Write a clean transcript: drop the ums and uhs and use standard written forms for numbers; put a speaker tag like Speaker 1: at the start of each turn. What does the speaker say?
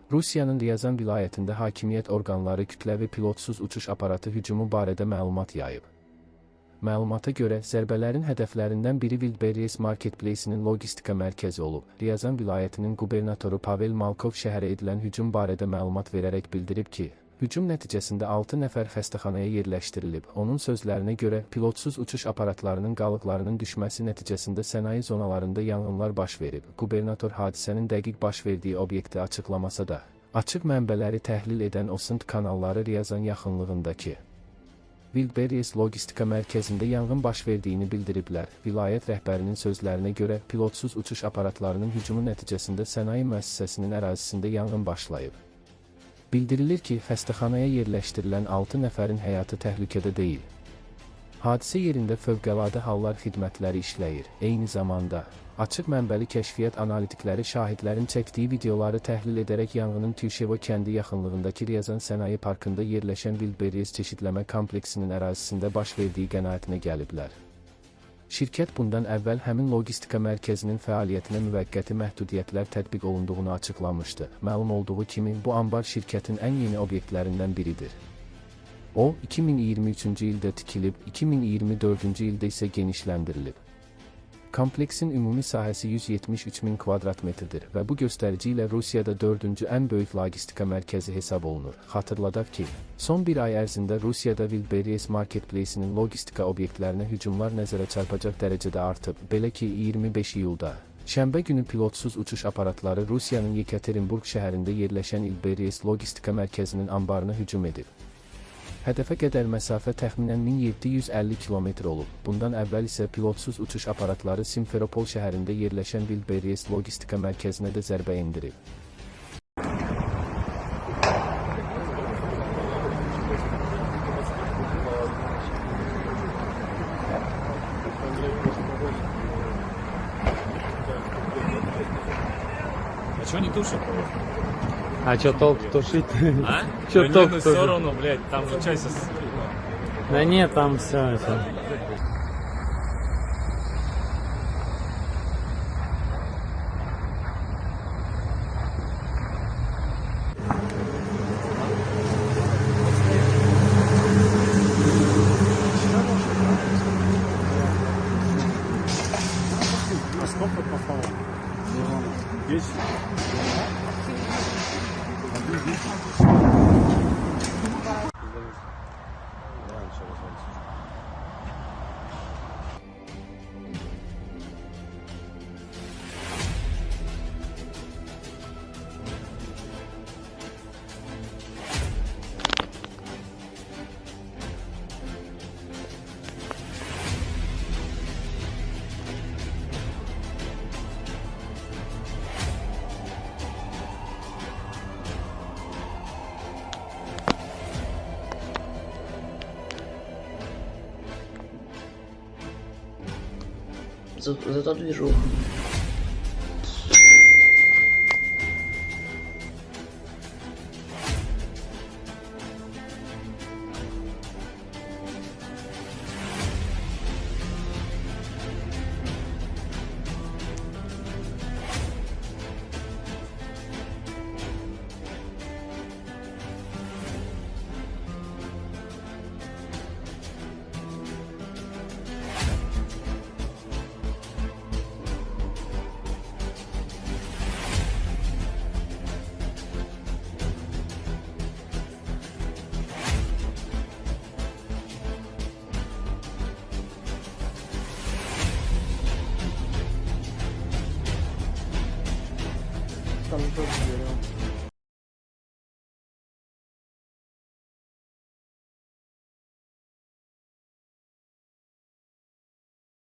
Speaker 1: Rusiyanın Ryazan vilayətində hakimiyyət orqanları kütləvi pilotsuz uçuş aparatı hücumu barədə məlumat yayıb. Məlumata görə, zərbələrin hədəflərindən biri Wildberries Marketplace-nin logistika mərkəzi olub. Ryazan vilayətinin qubernatoru Pavel Malkov şəhərə edilən hücum barədə məlumat verərək bildirib ki, hücum nəticəsində 6 nəfər xəstəxanaya yerləşdirilib. Onun sözlərinə görə, pilotsuz uçuş aparatlarının qalıqlarının düşməsi nəticəsində sənaye zonalarında yanğınlar baş verib. Qubernator hadisənin dəqiq baş verdiyi obyekti açıqlamasa da, açıq mənbələri təhlil edən OSNT kanalları Ryazan yaxınlığındakı Wildberries logistika mərkəzində yanğın baş verdiyini bildiriblər. Vilayət rəhbərinin sözlərinə görə, pilotsuz uçuş aparatlarının hücumu nəticəsində sənaye müəssisəsinin ərazisində yanğın başlayıb. Bildirilir ki, xəstəxanaya yerləşdirilən 6 nəfərin həyatı təhlükədə deyil. Hadisə yerində fövqəladə hallar xidmətləri işləyir. Eyni zamanda, açıq mənbəli kəşfiyyat analitikləri şahidlərin çəkdiyi videoları təhlil edərək yanğının Tüşevo kəndi yaxınlığındakı Ryazan sənaye parkında yerləşən Wildberries çeşidləmə kompleksinin ərazisində baş verdiyi qənaətinə gəliblər. Şirkət bundan əvvəl həmin logistika mərkəzinin fəaliyyətinə müvəqqəti məhdudiyyətlər tətbiq olunduğunu açıqlamışdı. Məlum olduğu kimi, bu ambar şirkətin ən yeni obyektlərindən biridir. O, 2023-cü ildə tikilib, 2024-cü ildə isə genişləndirilib. Kompleksin ümumi sahəsi 173 min kvadratmetrdir və bu göstərici ilə Rusiyada 4-cü ən böyük logistika mərkəzi hesab olunur. Xatırladaq ki, son bir ay ərzində Rusiyada Wildberries Marketplace-nin logistika obyektlərinə hücumlar nəzərə çarpacaq dərəcədə artıb. Belə ki, 25 iyulda, şənbə günü pilotsuz uçuş aparatları Rusiyanın Yekaterinburg şəhərində yerləşən Wildberries logistika mərkəzinin anbarına hücum edib. Hədəfə qədər məsafə təxminən 1750 kilometr olub. Bundan əvvəl isə pilotsuz uçuş aparatları Simferopol şəhərində yerləşən Wildberries logistika mərkəzinə də zərbə endirib.
Speaker 2: А чё не тушат?
Speaker 3: А чё толк тушить?
Speaker 2: А?
Speaker 3: Чё
Speaker 2: да
Speaker 3: толк
Speaker 2: нет,
Speaker 3: тушить?
Speaker 2: все равно, блядь, там же часть...
Speaker 3: Да нет, там все.
Speaker 4: А сколько попало? 10.
Speaker 5: Зато движуха.
Speaker 4: Там тоже берем.